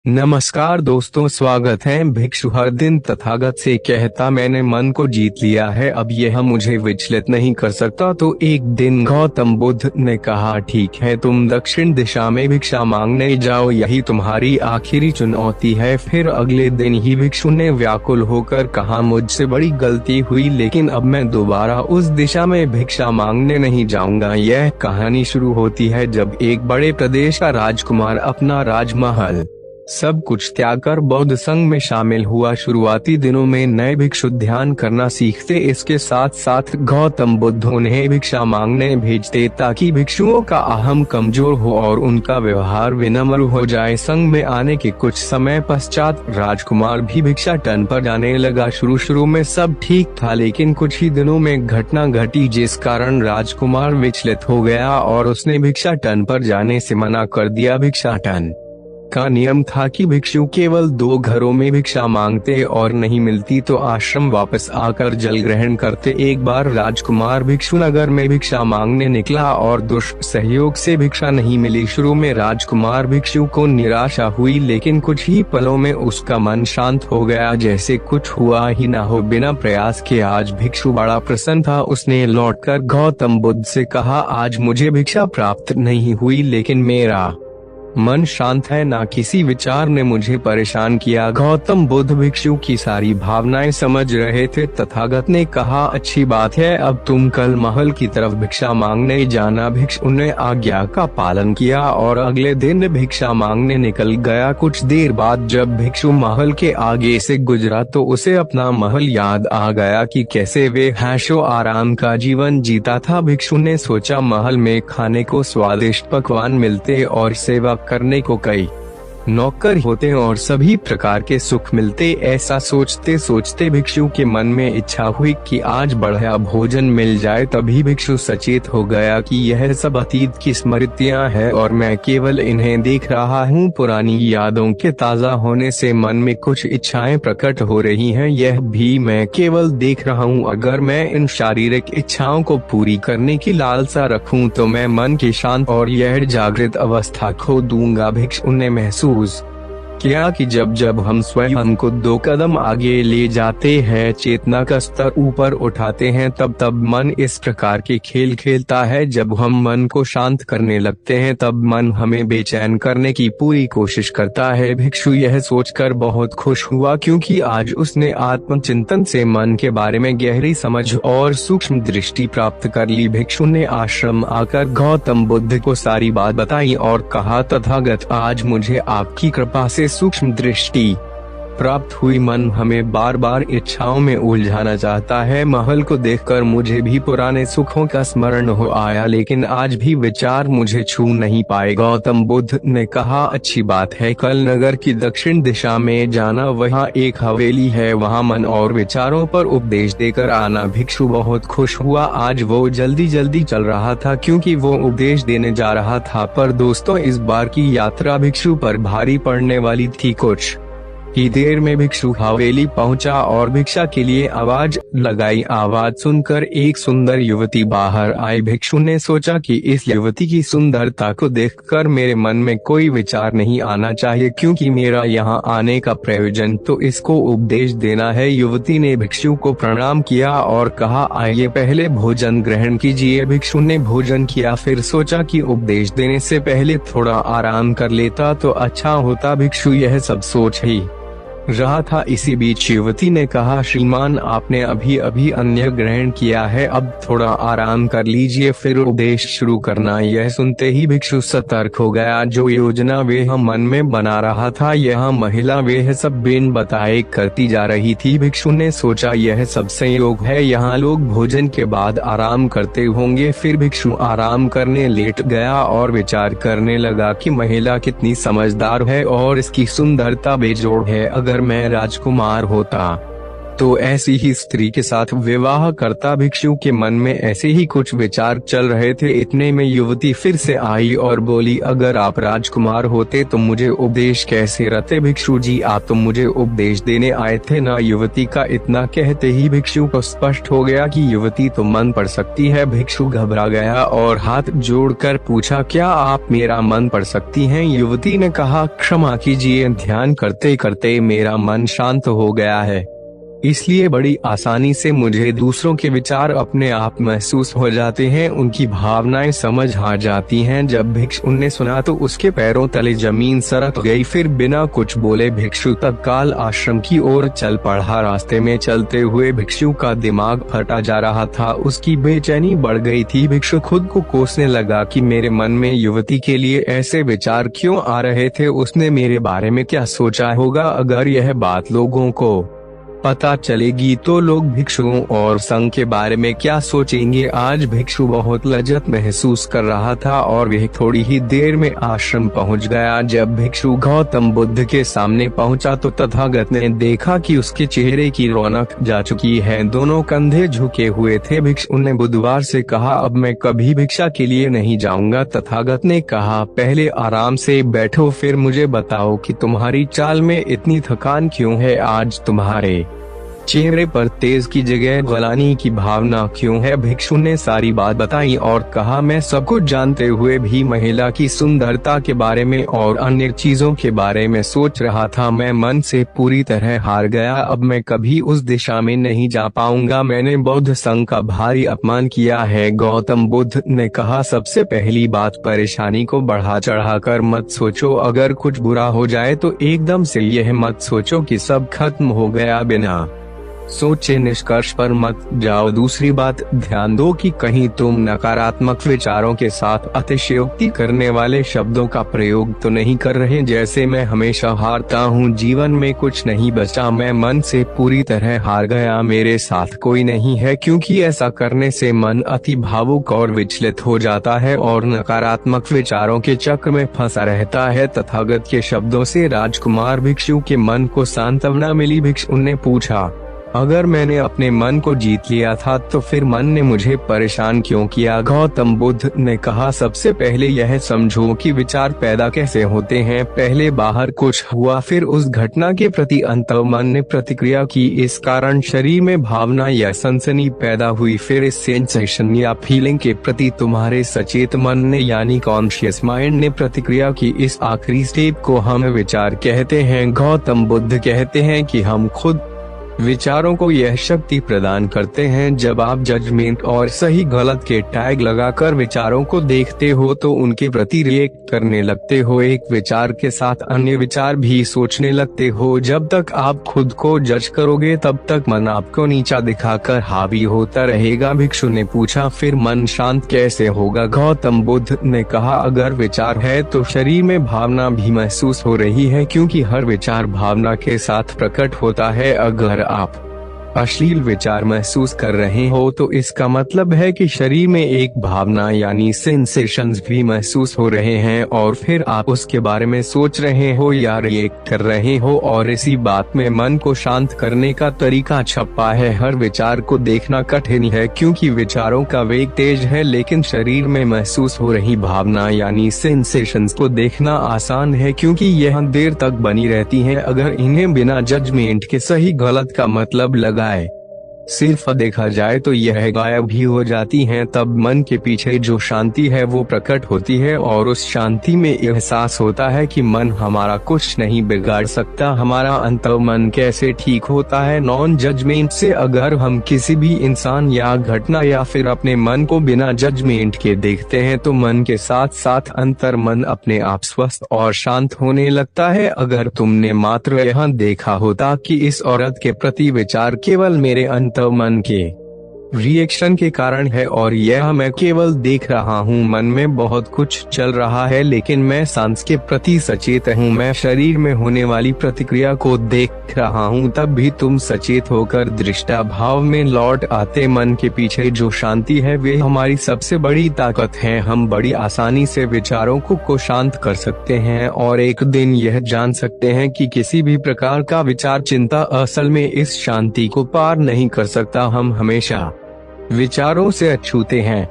नमस्कार दोस्तों, स्वागत है। भिक्षु हर दिन तथागत से कहता, मैंने मन को जीत लिया है, अब यह मुझे विचलित नहीं कर सकता। तो एक दिन गौतम बुद्ध ने कहा, ठीक है, तुम दक्षिण दिशा में भिक्षा मांगने जाओ, यही तुम्हारी आखिरी चुनौती है। फिर अगले दिन ही भिक्षु ने व्याकुल होकर कहा, मुझसे बड़ी गलती हुई, लेकिन अब मैं दोबारा उस दिशा में भिक्षा मांगने नहीं जाऊंगा। यह कहानी शुरू होती है जब एक बड़े प्रदेश का राजकुमार अपना राजमहल सब कुछ त्याग कर बौद्ध संघ में शामिल हुआ। शुरुआती दिनों में नए भिक्षु ध्यान करना सीखते, इसके साथ साथ गौतम बुद्ध उन्हें भिक्षा मांगने भेजते ताकि भिक्षुओं का अहम कमजोर हो और उनका व्यवहार विनम्र हो जाए। संघ में आने के कुछ समय पश्चात राजकुमार भी भिक्षाटन पर जाने लगा। शुरू में सब ठीक था, लेकिन कुछ ही दिनों में घटना घटी जिस कारण राजकुमार विचलित हो गया और उसने भिक्षाटन पर जाने से मना कर दिया। भिक्षाटन का नियम था कि भिक्षु केवल 2 घरों में भिक्षा मांगते और नहीं मिलती तो आश्रम वापस आकर जल ग्रहण करते। एक बार राजकुमार भिक्षु नगर में भिक्षा मांगने निकला और दुष्ट सहयोग से भिक्षा नहीं मिली। शुरू में राजकुमार भिक्षु को निराशा हुई, लेकिन कुछ ही पलों में उसका मन शांत हो गया, जैसे कुछ हुआ ही ना हो। बिना प्रयास के आज भिक्षु बड़ा प्रसन्न था। उसने लौटकर गौतम बुद्ध से कहा, आज मुझे भिक्षा प्राप्त नहीं हुई, लेकिन मेरा मन शांत है, ना किसी विचार ने मुझे परेशान किया। गौतम बुद्ध भिक्षु की सारी भावनाएं समझ रहे थे। तथागत ने कहा, अच्छी बात है, अब तुम कल महल की तरफ भिक्षा मांगने जाना। भिक्षु ने आज्ञा का पालन किया और अगले दिन भिक्षा मांगने निकल गया। कुछ देर बाद जब भिक्षु महल के आगे से गुजरा तो उसे अपना महल याद आ गया कि कैसे वे ऐशो आराम का जीवन जीता था। भिक्षु ने सोचा, महल में खाने को स्वादिष्ट पकवान मिलते और सेवा करने को कई नौकर होते और सभी प्रकार के सुख मिलते। ऐसा सोचते सोचते भिक्षु के मन में इच्छा हुई कि आज बढ़िया भोजन मिल जाए। तभी भिक्षु सचेत हो गया कि यह सब अतीत की स्मृतियां हैं और मैं केवल इन्हें देख रहा हूँ। पुरानी यादों के ताजा होने से मन में कुछ इच्छाएं प्रकट हो रही हैं, यह भी मैं केवल देख रहा हूँ। अगर मैं इन शारीरिक इच्छाओं को पूरी करने की लालसा रखूं तो मैं मन की शांत और यह जागृत अवस्था खो दूंगा। भिक्षु ने महसूस किया कि जब जब हम स्वयं को 2 कदम आगे ले जाते हैं, चेतना का स्तर ऊपर उठाते हैं, तब तब मन इस प्रकार के खेल खेलता है। जब हम मन को शांत करने लगते हैं तब मन हमें बेचैन करने की पूरी कोशिश करता है। भिक्षु यह सोचकर बहुत खुश हुआ क्योंकि आज उसने आत्मचिंतन से मन के बारे में गहरी समझ और सूक्ष्म दृष्टि प्राप्त कर ली। भिक्षु ने आश्रम आकर गौतम बुद्ध को सारी बात बताई और कहा, तथागत, आज मुझे आपकी कृपा से सूक्ष्म दृष्टि प्राप्त हुई। मन हमें बार बार इच्छाओं में उलझाना चाहता है। महल को देखकर मुझे भी पुराने सुखों का स्मरण हो आया, लेकिन आज भी विचार मुझे छू नहीं पाए। गौतम बुद्ध ने कहा, अच्छी बात है, कल नगर की दक्षिण दिशा में जाना, वहाँ एक हवेली है, वहाँ मन और विचारों पर उपदेश देकर आना। भिक्षु बहुत खुश हुआ। आज वो जल्दी जल्दी चल रहा था क्योंकि वो उपदेश देने जा रहा था। पर दोस्तों, इस बार की यात्रा भिक्षु पर भारी पड़ने वाली थी। कुछ ही देर में भिक्षु हवेली पहुंचा और भिक्षा के लिए आवाज लगाई। आवाज सुनकर एक सुंदर युवती बाहर आई। भिक्षु ने सोचा कि इस युवती की सुंदरता को देखकर मेरे मन में कोई विचार नहीं आना चाहिए, क्योंकि मेरा यहाँ आने का प्रयोजन तो इसको उपदेश देना है। युवती ने भिक्षु को प्रणाम किया और कहा, आइए पहले भोजन ग्रहण कीजिए। भिक्षु ने भोजन किया, फिर सोचा कि उपदेश देने से पहले थोड़ा आराम कर लेता तो अच्छा होता। भिक्षु यह सब सोच ही रहा था। इसी बीच युवती ने कहा, श्रीमान, आपने अभी अभी अन्न ग्रहण किया है, अब थोड़ा आराम कर लीजिए, फिर उपदेश शुरू करना। यह सुनते ही भिक्षु सतर्क हो गया। जो योजना वह मन में बना रहा था, यह महिला वह सब बिन बताए करती जा रही थी। भिक्षु ने सोचा, यह सब संयोग है, यहाँ लोग भोजन के बाद आराम करते होंगे। फिर भिक्षु आराम करने लेट गया और विचार करने लगा कि महिला कितनी समझदार है और इसकी सुंदरता बेजोड़ है। अगर मैं राजकुमार होता तो ऐसी ही स्त्री के साथ विवाह करता। भिक्षु के मन में ऐसे ही कुछ विचार चल रहे थे। इतने में युवती फिर से आई और बोली, अगर आप राजकुमार होते तो मुझे उपदेश कैसे रहते। भिक्षु जी, आप तो मुझे उपदेश देने आए थे ना। युवती का इतना कहते ही भिक्षु को स्पष्ट हो गया कि युवती तो मन पढ़ सकती है। भिक्षु घबरा गया और हाथ जोड़कर पूछा, क्या आप मेरा मन पढ़ सकती हैं। युवती ने कहा, क्षमा कीजिए, ध्यान करते करते मेरा मन शांत हो गया है, इसलिए बड़ी आसानी से मुझे दूसरों के विचार अपने आप महसूस हो जाते हैं, उनकी भावनाएं समझ आ जाती हैं। जब भिक्षु ने सुना तो उसके पैरों तले जमीन सरक गई। फिर बिना कुछ बोले भिक्षु तत्काल आश्रम की ओर चल पड़ा। रास्ते में चलते हुए भिक्षु का दिमाग फटा जा रहा था, उसकी बेचैनी बढ़ गई थी। भिक्षु खुद को कोसने लगा कि मेरे मन में युवती के लिए ऐसे विचार क्यों आ रहे थे। उसने मेरे बारे में क्या सोचा होगा। अगर यह बात लोगों को पता चलेगी तो लोग भिक्षुओं और संघ के बारे में क्या सोचेंगे। आज भिक्षु बहुत लज्जत महसूस कर रहा था और वह थोड़ी ही देर में आश्रम पहुंच गया। जब भिक्षु गौतम बुद्ध के सामने पहुंचा तो तथागत ने देखा कि उसके चेहरे की रौनक जा चुकी है, दोनों कंधे झुके हुए थे। भिक्षु ने बुधवार से कहा, अब मैं कभी भिक्षा के लिए नहीं जाऊंगा। तथागत ने कहा, पहले आराम से बैठो, फिर मुझे बताओ कि तुम्हारी चाल में इतनी थकान क्यों है। आज तुम्हारे चेहरे पर तेज की जगह गलानी की भावना क्यों है। भिक्षु ने सारी बात बताई और कहा, मैं सब कुछ जानते हुए भी महिला की सुंदरता के बारे में और अन्य चीजों के बारे में सोच रहा था। मैं मन से पूरी तरह हार गया, अब मैं कभी उस दिशा में नहीं जा पाऊंगा। मैंने बौद्ध संघ का भारी अपमान किया है। गौतम बुद्ध ने कहा, सबसे पहली बात, परेशानी को बढ़ा चढ़ाकर मत सोचो। अगर कुछ बुरा हो जाए तो एकदम से यह मत सोचो कि सब खत्म हो गया, बिना सोचे निष्कर्ष पर मत जाओ। दूसरी बात, ध्यान दो कि कहीं तुम नकारात्मक विचारों के साथ अतिशयोक्ति करने वाले शब्दों का प्रयोग तो नहीं कर रहे, जैसे मैं हमेशा हारता हूँ, जीवन में कुछ नहीं बचा, मैं मन से पूरी तरह हार गया, मेरे साथ कोई नहीं है। क्योंकि ऐसा करने से मन अति भावुक और विचलित हो जाता है और नकारात्मक विचारों के चक्र में फंसा रहता है। तथागत के शब्दों से राजकुमार भिक्षु के मन को सांत्वना मिली। भिक्षु ने पूछा, अगर मैंने अपने मन को जीत लिया था तो फिर मन ने मुझे परेशान क्यों किया। गौतम बुद्ध ने कहा, सबसे पहले यह समझो कि विचार पैदा कैसे होते हैं। पहले बाहर कुछ हुआ, फिर उस घटना के प्रति अंतर्मन ने प्रतिक्रिया की, इस कारण शरीर में भावना या सनसनी पैदा हुई, फिर इस सेंसेशन या फीलिंग के प्रति तुम्हारे सचेत मन ने यानी कॉन्शियस माइंड ने प्रतिक्रिया की। इस आखिरी स्टेप को हम विचार कहते हैं। गौतम बुद्ध कहते हैं कि हम खुद विचारों को यह शक्ति प्रदान करते हैं। जब आप जजमेंट और सही गलत के टैग लगाकर विचारों को देखते हो तो उनके प्रति रिएक्ट करने लगते हो, एक विचार के साथ अन्य विचार भी सोचने लगते हो। जब तक आप खुद को जज करोगे तब तक मन आपको नीचा दिखाकर हावी होता रहेगा। भिक्षु ने पूछा, फिर मन शांत कैसे होगा। गौतम बुद्ध ने कहा, अगर विचार है तो शरीर में भावना भी महसूस हो रही है, क्योंकि हर विचार भावना के साथ प्रकट होता है। अगर आप अश्लील विचार महसूस कर रहे हो तो इसका मतलब है कि शरीर में एक भावना यानी सेंसेशंस भी महसूस हो रहे हैं और फिर आप उसके बारे में सोच रहे हो या रिएक्ट कर रहे हो, और इसी बात में मन को शांत करने का तरीका छपा है। हर विचार को देखना कठिन है क्योंकि विचारों का वेग तेज है, लेकिन शरीर में महसूस हो रही भावना यानी सेंसेशंस को देखना आसान है क्योंकि यह देर तक बनी रहती है। अगर इन्हें बिना जजमेंट के सही गलत का मतलब लगा सिर्फ देखा जाए तो यह गायब भी हो जाती हैं। तब मन के पीछे जो शांति है वो प्रकट होती है और उस शांति में एहसास होता है कि मन हमारा कुछ नहीं बिगाड़ सकता। हमारा अंतर्मन कैसे ठीक होता है? नॉन जजमेंट से। अगर हम किसी भी इंसान या घटना या फिर अपने मन को बिना जजमेंट के देखते हैं तो मन के साथ साथ अंतर्मन अपने आप स्वस्थ और शांत होने लगता है। अगर तुमने मात्र यह देखा होता कि इस औरत के प्रति विचार केवल मेरे अंतर्मन के रिएक्शन के कारण है और यह मैं केवल देख रहा हूँ। मन में बहुत कुछ चल रहा है लेकिन मैं सांस के प्रति सचेत हूँ। मैं शरीर में होने वाली प्रतिक्रिया को देख रहा हूँ। तब भी तुम सचेत होकर दृष्टा भाव में लौट आते। मन के पीछे जो शांति है वे हमारी सबसे बड़ी ताकत है। हम बड़ी आसानी से विचारों को शांत कर सकते हैं और एक दिन यह जान सकते हैं कि किसी भी प्रकार का विचार चिंता असल में इस शांति को पार नहीं कर सकता। हम हमेशा विचारों से अछूते हैं।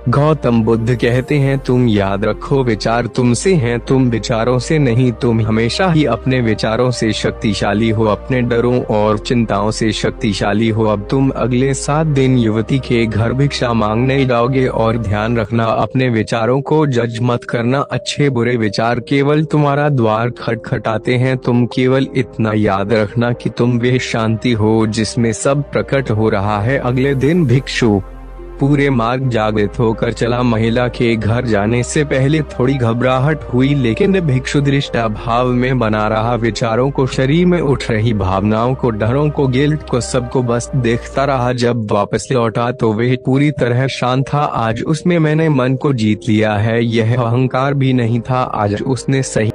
गौतम बुद्ध कहते हैं तुम याद रखो विचार तुमसे हैं, तुम विचारों से नहीं। तुम हमेशा ही अपने विचारों से शक्तिशाली हो, अपने डरों और चिंताओं से शक्तिशाली हो। अब तुम अगले 7 दिन युवती के घर भिक्षा मांगने जाओगे और ध्यान रखना अपने विचारों को जज मत करना। अच्छे बुरे विचार केवल तुम्हारा द्वार खटखटाते हैं। तुम केवल इतना याद रखना कि तुम वे शांति हो जिसमें सब प्रकट हो रहा है। अगले दिन भिक्षु पूरे मार्ग जागृत होकर चला। महिला के घर जाने से पहले थोड़ी घबराहट हुई लेकिन भिक्षु दृष्टा भाव में बना रहा। विचारों को, शरीर में उठ रही भावनाओं को, डरों को, गिल्ट को, सबको बस देखता रहा। जब वापस लौटा तो वह पूरी तरह शांत था। आज उसमें मैंने मन को जीत लिया है। यह अहंकार भी नहीं था। आज उसने सही